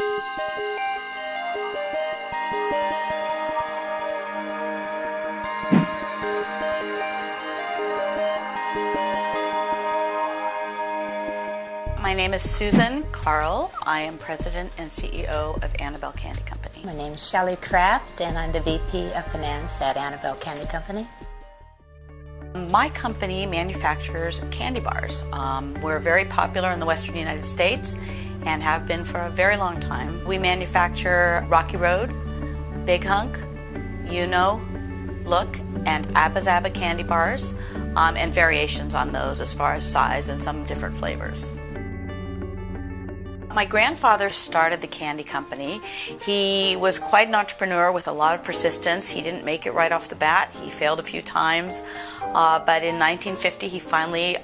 My name is Susan Carl. I am President and CEO of Annabelle Candy Company. My name is Shelley Kraft, and I'm the VP of Finance at Annabelle Candy Company. My company manufactures candy bars. We're very popular in the Western United States and have been for a very long time. We manufacture Rocky Road, Big Hunk, Look, and Abba Zaba candy bars, and variations on those as far as size and some different flavors. My grandfather started the candy company. He was quite an entrepreneur with a lot of persistence. He didn't make it right off the bat. He failed a few times, but in 1950 he finally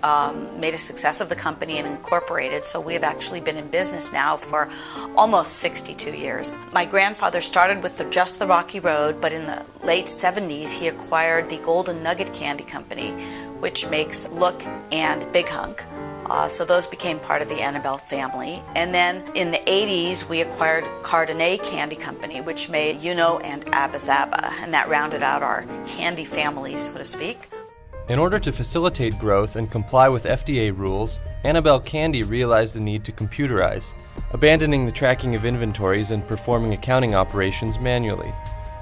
made a success of the company and incorporated, so we have actually been in business now for almost 62 years. My grandfather started with just the Rocky Road, but in the late 70s he acquired the Golden Nugget Candy Company, which makes Look and Big Hunk. So those became part of the Annabelle family. And then in the 80s, we acquired Cardonet Candy Company, which made and Abba Zaba, and that rounded out our candy family, so to speak. In order to facilitate growth and comply with FDA rules, Annabelle Candy realized the need to computerize, abandoning the tracking of inventories and performing accounting operations manually.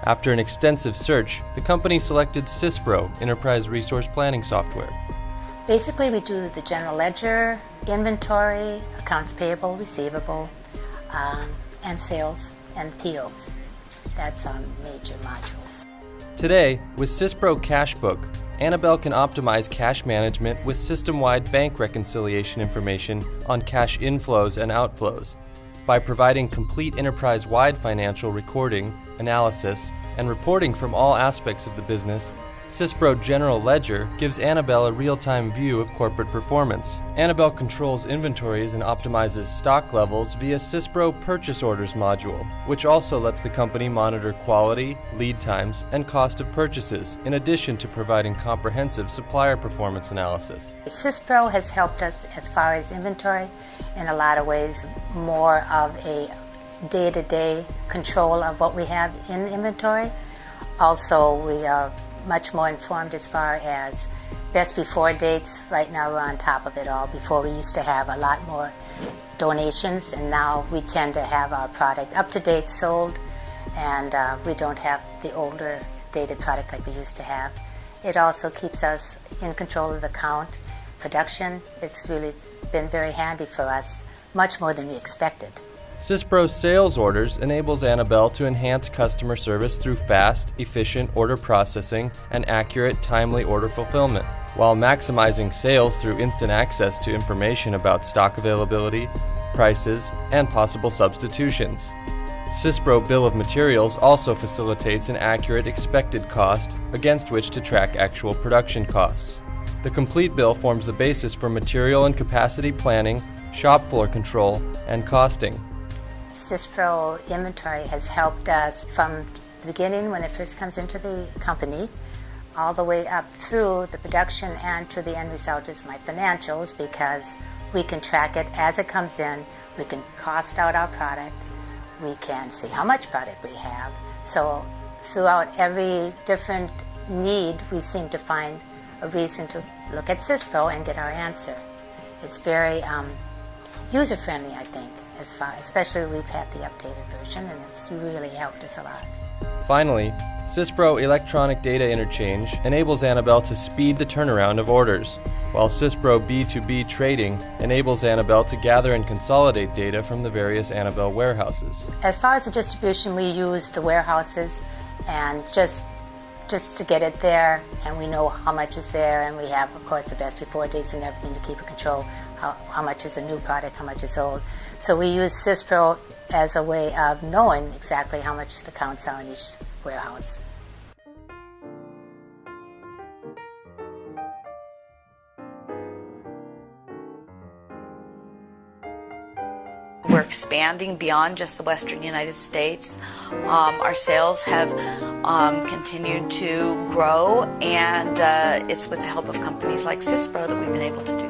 After an extensive search, the company selected Syspro Enterprise Resource Planning software. Basically, we do the general ledger, inventory, accounts payable, receivable, and sales and POs. That's our major modules. Today, with Syspro Cashbook, Annabelle can optimize cash management with system-wide bank reconciliation information on cash inflows and outflows. By providing complete enterprise-wide financial recording, analysis, and reporting from all aspects of the business, Syspro General Ledger gives Annabelle a real-time view of corporate performance. Annabelle controls inventories and optimizes stock levels via Syspro Purchase Orders module, which also lets the company monitor quality, lead times, and cost of purchases, in addition to providing comprehensive supplier performance analysis. Syspro has helped us as far as inventory in a lot of ways, more of a day-to-day control of what we have in inventory. Also, we are much more informed as far as best before dates. Right now we're on top of it all. Before we used to have a lot more donations, and now we tend to have our product up to date, sold, and we don't have the older dated product like we used to have. It also keeps us in control of the count, production. It's really been very handy for us, much more than we expected. Syspro Sales Orders enables Annabelle to enhance customer service through fast, efficient order processing and accurate, timely order fulfillment, while maximizing sales through instant access to information about stock availability, prices, and possible substitutions. Syspro Bill of Materials also facilitates an accurate expected cost against which to track actual production costs. The complete bill forms the basis for material and capacity planning, shop floor control, and costing. Syspro inventory has helped us from the beginning when it first comes into the company all the way up through the production and to the end result is my financials, because we can track it as it comes in, we can cost out our product, we can see how much product we have. So throughout every different need, we seem to find a reason to look at Syspro and get our answer. It's very user-friendly, I think. Especially we've had the updated version, and it's really helped us a lot. Finally, Syspro Electronic Data Interchange enables Annabelle to speed the turnaround of orders, while Syspro B2B Trading enables Annabelle to gather and consolidate data from the various Annabelle warehouses. As far as the distribution, we use the warehouses and just to get it there, and we know how much is there, and we have, of course, the best before dates and everything to keep in control, how much is a new product, how much is old. So we use Syspro as a way of knowing exactly how much the counts are in each warehouse. We're expanding beyond just the Western United States. Our sales have continued to grow, and it's with the help of companies like Syspro that we've been able to do